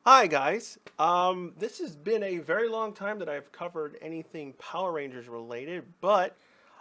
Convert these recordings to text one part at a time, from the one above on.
Hi guys. This has been a very long time that I've covered anything Power Rangers related, but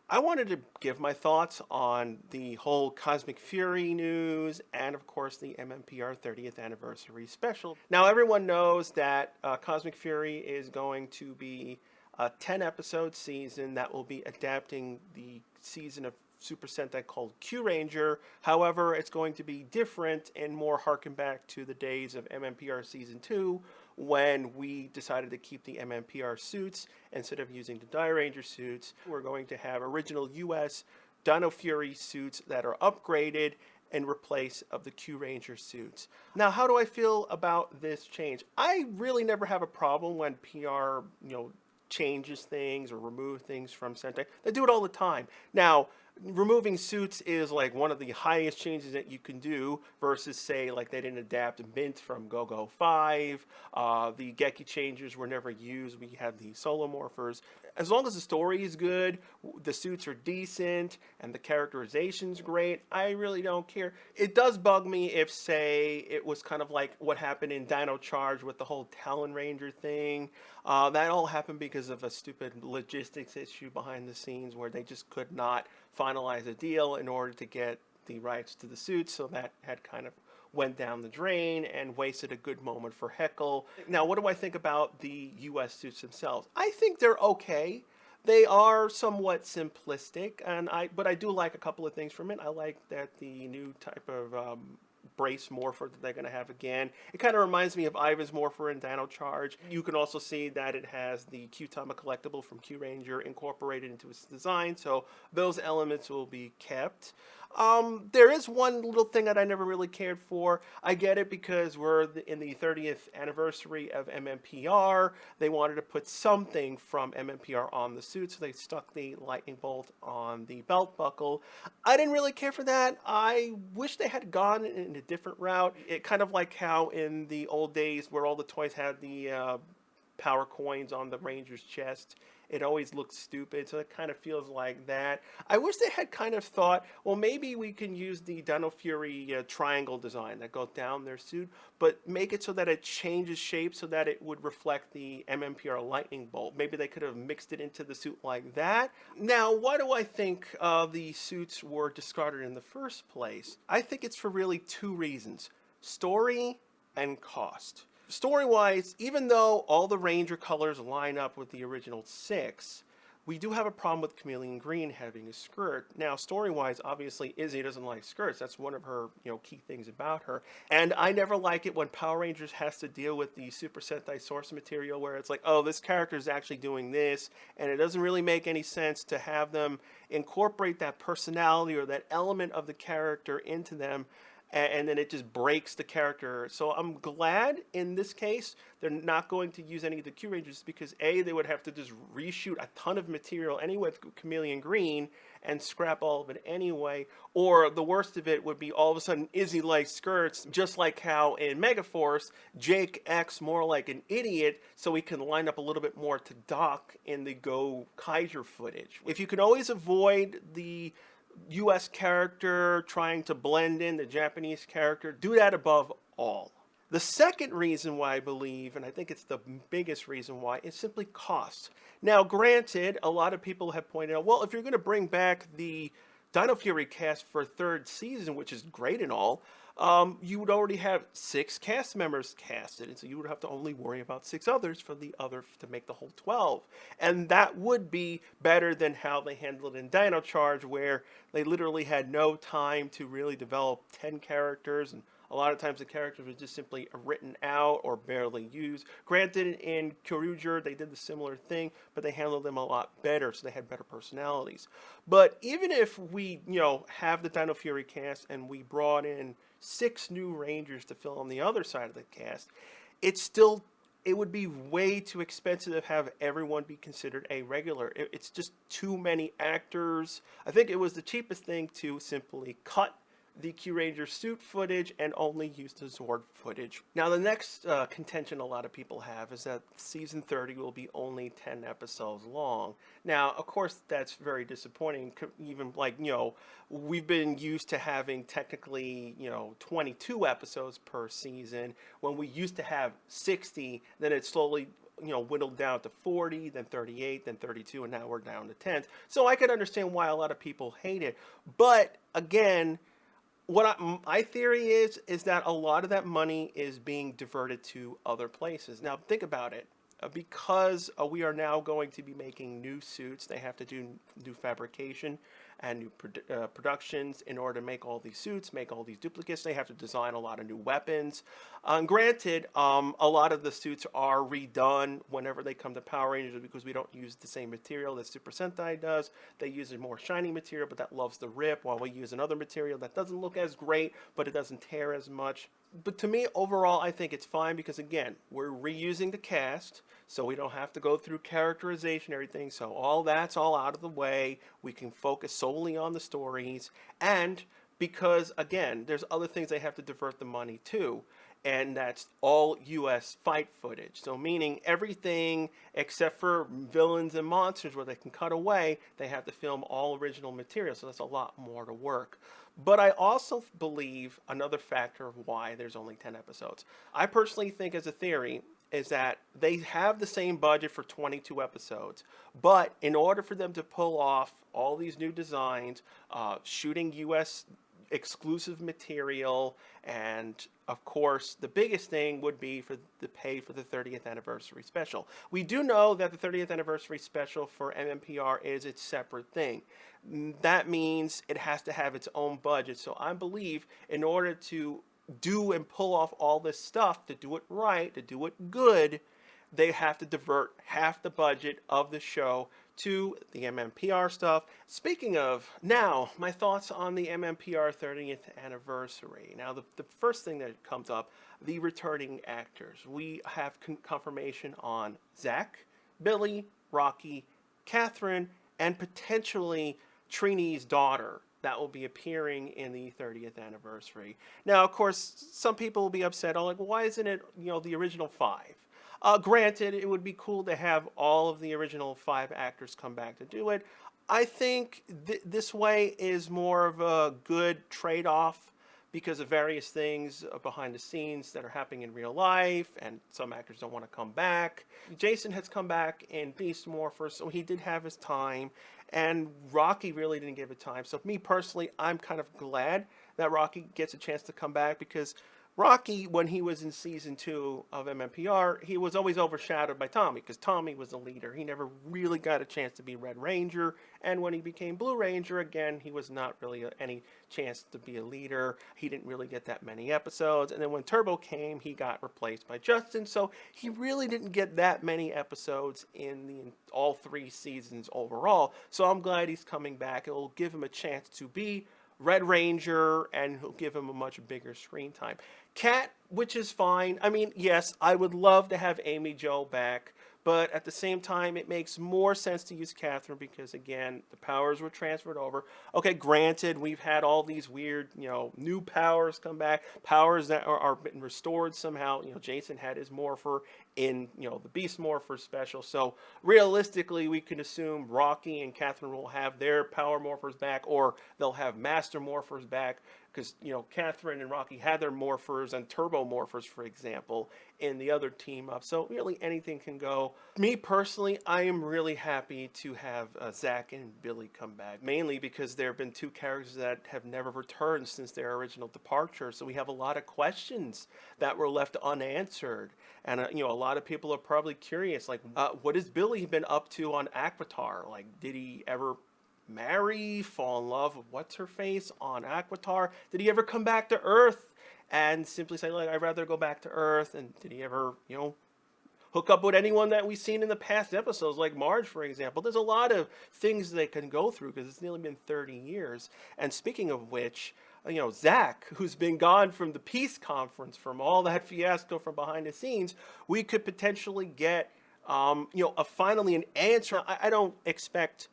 I wanted to give my thoughts on the whole Cosmic Fury news and, of course, the MMPR 30th anniversary special. Now, everyone knows that Cosmic Fury is going to be a 10 episode season that will be adapting the season of Super Sentai called Q Ranger. However, it's going to be different and more harken back to the days of MMPR Season 2 when we decided to keep the MMPR suits instead of using the Die Ranger suits. We're going to have original US Dino Fury suits that are upgraded in replace of the Q Ranger suits. Now, how do I feel about this change? I really never have a problem when PR, changes things or remove things from Sentai. They do it all the time. Now, removing suits is like one of the highest changes that you can do versus say like they didn't adapt Mint from Go-Go 5. The Geki changers were never used. We had the Solomorphers. As long as the story is good, the suits are decent, and the characterization's great, I really don't care. It does bug me if, say, it was kind of like what happened in Dino Charge with the whole Talon Ranger thing. That all happened because of a stupid logistics issue behind the scenes where they just could not finalize a deal in order to get the rights to the suits, so that had kind of went down the drain and wasted a good moment for Heckle. Now, what do I think about the US suits themselves? I think they're okay. They are somewhat simplistic, but I do like a couple of things from it. I like that the new type of brace morpher that they're going to have again. It kind of reminds me of Ivan's morpher in Dino Charge. You can also see that it has the Q-Tama collectible from Q Ranger incorporated into its design, so those elements will be kept. There is one little thing that I never really cared for. I get it because we're in the 30th anniversary of MMPR. They wanted to put something from MMPR on the suit, so they stuck the lightning bolt on the belt buckle. I didn't really care for that. I wish they had gone in a different route. It kind of like how in the old days where all the toys had the power coins on the Ranger's chest. It always looks stupid, so it kind of feels like that. I wish they had kind of thought, well, maybe we can use the Dino Fury triangle design that goes down their suit, but make it so that it changes shape so that it would reflect the MMPR lightning bolt. Maybe they could have mixed it into the suit like that. Now, why do I think the suits were discarded in the first place? I think it's for really two reasons: story and cost. Story-wise, even though all the Ranger colors line up with the original six, we do have a problem with Chameleon Green having a skirt. Now, story-wise, obviously, Izzy doesn't like skirts. That's one of her, key things about her. And I never like it when Power Rangers has to deal with the Super Sentai source material where it's like, oh, this character is actually doing this, and it doesn't really make any sense to have them incorporate that personality or that element of the character into them, and then it just breaks the character. So I'm glad in this case they're not going to use any of the Q Rangers because A, they would have to just reshoot a ton of material anyway with Chameleon Green and scrap all of it anyway. Or the worst of it would be all of a sudden Izzy likes skirts, just like how in Megaforce, Jake acts more like an idiot so he can line up a little bit more to Doc in the Go Kaiser footage. If you can always avoid the US character trying to blend in the Japanese character, do that above all. The second reason why I believe, and I think it's the biggest reason why, is simply cost. Now, granted, a lot of people have pointed out, well, if you're going to bring back the Dino Fury cast for a third season, which is great and all, you would already have 6 cast members casted, and so you would have to only worry about 6 others for the other to make the whole 12. And that would be better than how they handled it in Dino Charge, where they literally had no time to really develop 10 characters, and a lot of times the characters were just simply written out or barely used. Granted, in Kyoryuger they did the similar thing, but they handled them a lot better, so they had better personalities. But even if we, have the Dino Fury cast and we brought in 6 new Rangers to fill on the other side of the cast, it would be way too expensive to have everyone be considered a regular. It's just too many actors. I think it was the cheapest thing to simply cut the Q Ranger suit footage and only use the Zord footage. Now, the next contention a lot of people have is that season 30 will be only 10 episodes long. Now, of course, that's very disappointing. Even like, we've been used to having technically, 22 episodes per season when we used to have 60, then it slowly whittled down to 40, then 38, then 32, and now we're down to 10. So I could understand why a lot of people hate it. But again, my theory is that a lot of that money is being diverted to other places. Now think about it. Because we are now going to be making new suits, they have to do new fabrication and new productions in order to make all these suits, make all these duplicates. They have to design a lot of new weapons. Granted, a lot of the suits are redone whenever they come to Power Rangers because we don't use the same material that Super Sentai does. They use a more shiny material, but that loves to rip, while we use another material that doesn't look as great, but it doesn't tear as much. But to me, overall, I think it's fine because, again, we're reusing the cast, so we don't have to go through characterization and everything. So all that's all out of the way. We can focus solely on the stories. And because, again, there's other things they have to divert the money to, and that's all U.S. fight footage. So meaning everything except for villains and monsters where they can cut away, they have to film all original material. So that's a lot more to work. But I also believe another factor of why there's only 10 episodes. I personally think, as a theory, is that they have the same budget for 22 episodes. But in order for them to pull off all these new designs, shooting U.S. exclusive material, and of course the biggest thing would be for the pay for the 30th anniversary special. We do know that the 30th anniversary special for MMPR is its separate thing. That means it has to have its own budget. So I believe in order to do and pull off all this stuff, to do it right, to do it good, they have to divert half the budget of the show to the MMPR stuff. Speaking of, now, my thoughts on the MMPR 30th anniversary. Now, the first thing that comes up, the returning actors. We have confirmation on Zach, Billy, Rocky, Catherine, and potentially Trini's daughter that will be appearing in the 30th anniversary. Now, of course, some people will be upset, like, well, why isn't it, the original 5? Granted, it would be cool to have all of the original 5 actors come back to do it. I think this way is more of a good trade-off because of various things behind the scenes that are happening in real life, and some actors don't want to come back. Jason has come back in Beast Morpher, so he did have his time, and Rocky really didn't give it time. So me personally, I'm kind of glad that Rocky gets a chance to come back, because Rocky, when he was in season 2 of MMPR, he was always overshadowed by Tommy, because Tommy was the leader. He never really got a chance to be Red Ranger, and when he became Blue Ranger, again, he was not really any chance to be a leader. He didn't really get that many episodes, and then when Turbo came, he got replaced by Justin, so he really didn't get that many episodes in all 3 seasons overall. So I'm glad he's coming back. It will give him a chance to be Red Ranger, and he'll give him a much bigger screen time. Cat, which is fine. I mean, yes, I would love to have Amy Jo back, but at the same time, it makes more sense to use Catherine because, again, the powers were transferred over. Okay, granted, we've had all these weird, new powers come back, powers that are been restored somehow. Jason had his Morpher in, the Beast Morpher special. So realistically, we can assume Rocky and Catherine will have their power morphers back, or they'll have master morphers back, because, Catherine and Rocky had their morphers and turbo morphers, for example, in the other team up. So really anything can go. Me personally, I am really happy to have Zach and Billy come back, mainly because there have been 2 characters that have never returned since their original departure. So we have a lot of questions that were left unanswered. And, a lot of people are probably curious, like, what has Billy been up to on Aquitar? Like, did he ever marry, fall in love with what's-her-face on Aquitar? Did he ever come back to Earth and simply say, like, I'd rather go back to Earth? And did he ever, hook up with anyone that we've seen in the past episodes, like Marge, for example? There's a lot of things they can go through because it's nearly been 30 years. And speaking of which, Zach, who's been gone from the Peace Conference, from all that fiasco from behind the scenes, we could potentially get, finally an answer. I don't expect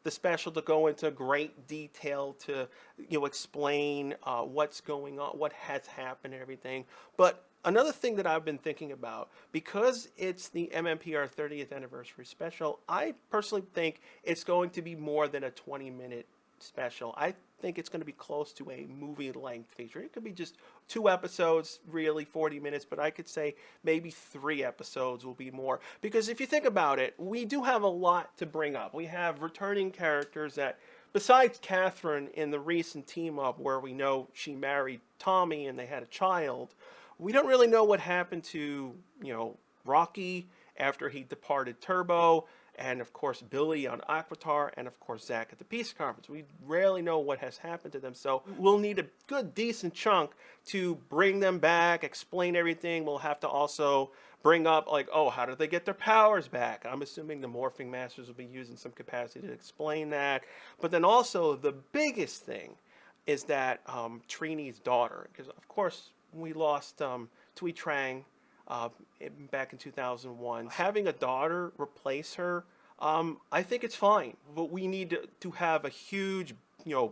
the special to go into great detail to, explain what's going on, what has happened, and everything. But another thing that I've been thinking about, because it's the MMPR 30th anniversary special, I personally think it's going to be more than a 20-minute special. I think it's going to be close to a movie length feature. It could be just 2 episodes, really 40 minutes, but I could say maybe 3 episodes will be more. Because if you think about it, we do have a lot to bring up. We have returning characters that, besides Catherine in the recent team up where we know she married Tommy and they had a child, we don't really know what happened to, Rocky after he departed Turbo, and of course Billy on Aquitar, and of course Zach at the Peace Conference. We rarely know what has happened to them, so we'll need a good, decent chunk to bring them back, explain everything. We'll have to also bring up, like, oh, how did they get their powers back? I'm assuming the Morphing Masters will be used in some capacity to explain that. But then also the biggest thing is that Trini's daughter, because of course we lost Tui Trang back in 2001. Having a daughter replace her, I think it's fine. But we need to have a huge,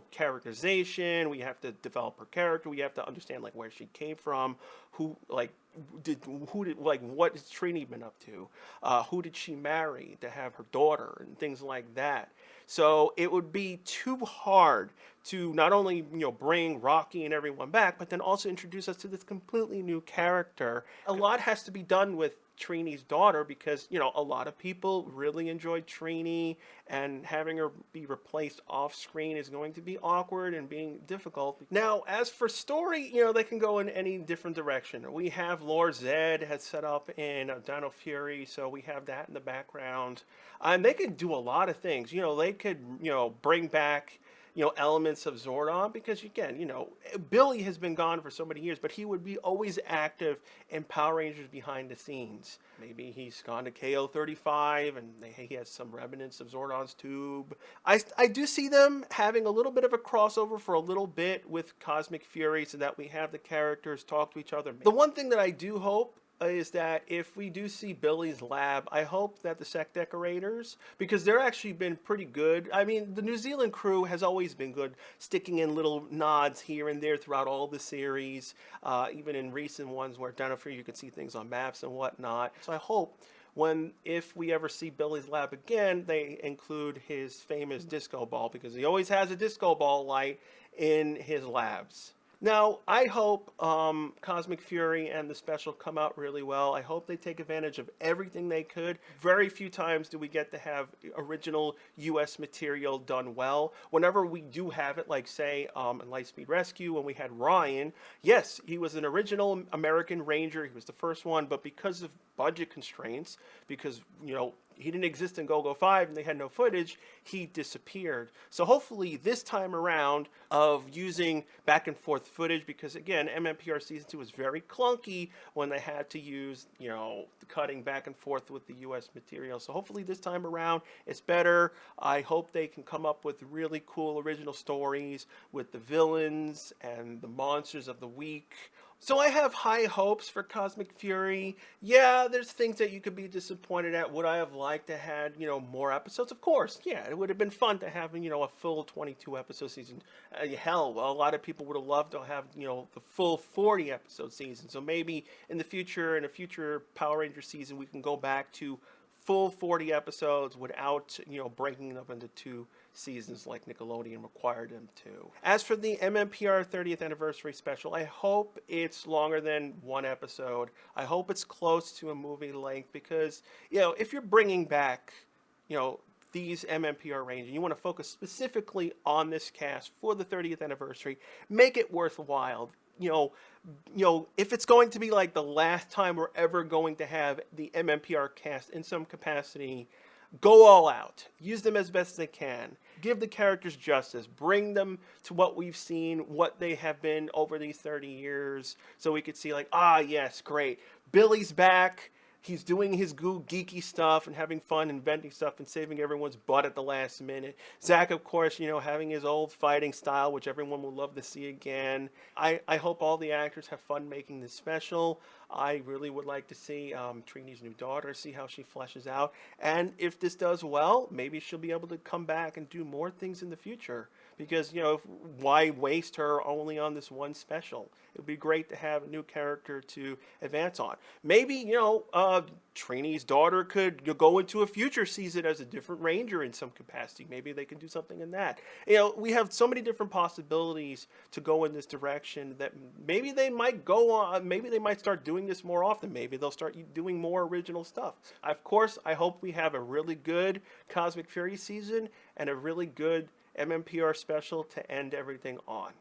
characterization. We have to develop her character. We have to understand like where she came from, what has Trini been up to, who did she marry to have her daughter, and things like that. So it would be too hard to not only bring Rocky and everyone back, but then also introduce us to this completely new character. A lot has to be done with Trini's daughter because a lot of people really enjoyed Trini, and having her be replaced off screen is going to be awkward and being difficult. Now, as for story, they can go in any different direction. We have Lord Zed has set up in Dino Fury, so we have that in the background, and they could do a lot of things. They could bring back elements of Zordon, because again, Billy has been gone for so many years, but he would be always active in Power Rangers behind the scenes. Maybe he's gone to KO35 and he has some remnants of Zordon's tube. I do see them having a little bit of a crossover for a little bit with Cosmic Fury, so that we have the characters talk to each other. The one thing that I do hope is that if we do see Billy's lab, I hope that the Sec Decorators, because they're actually been pretty good. I mean, the New Zealand crew has always been good, sticking in little nods here and there throughout all the series, even in recent ones where Dino Fury you can see things on maps and whatnot. So I hope if we ever see Billy's lab again, they include his famous disco ball, because he always has a disco ball light in his labs. Now, I hope Cosmic Fury and the special come out really well. I hope they take advantage of everything they could. Very few times do we get to have original U.S. material done well. Whenever we do have it, like say in Lightspeed Rescue, when we had Ryan, yes, he was an original American Ranger. He was the first one, but because of budget constraints, because, he didn't exist in GoGo 5 and they had no footage, he disappeared. So hopefully this time around of using back and forth footage, because again, MMPR Season 2 was very clunky when they had to use, cutting back and forth with the US material. So hopefully this time around it's better. I hope they can come up with really cool original stories with the villains and the monsters of the week. So I have high hopes for Cosmic Fury. Yeah, there's things that you could be disappointed at. Would I have liked to had, more episodes? Of course, yeah. It would have been fun to have, a full 22 episode season. Hell, a lot of people would have loved to have, the full 40 episode season. So maybe in a future Power Ranger season, we can go back to full 40 episodes without, breaking them up into 2 seasons like Nickelodeon required them to. As for the MMPR 30th anniversary special, I hope it's longer than 1 episode. I hope it's close to a movie length, because, if you're bringing back, these MMPR Rangers, you want to focus specifically on this cast for the 30th anniversary, make it worthwhile. If it's going to be like the last time we're ever going to have the MMPR cast in some capacity, go all out. Use them as best they can. Give the characters justice. Bring them to what we've seen, what they have been over these 30 years, so we could see like, yes, great. Billy's back. he's doing his geeky stuff and having fun, inventing stuff and saving everyone's butt at the last minute. Zach, of course, having his old fighting style, which everyone will love to see again. I hope all the actors have fun making this special. I really would like to see Trini's new daughter, see how she fleshes out. And if this does well, maybe she'll be able to come back and do more things in the future. Because, why waste her only on this one special? It would be great to have a new character to advance on. Maybe, Trini's daughter could go into a future season as a different ranger in some capacity. Maybe they can do something in that. We have so many different possibilities to go in this direction that maybe they might go on, maybe they might start doing this more often. Maybe they'll start doing more original stuff. Of course, I hope we have a really good Cosmic Fury season and a really good MMPR special to end everything on.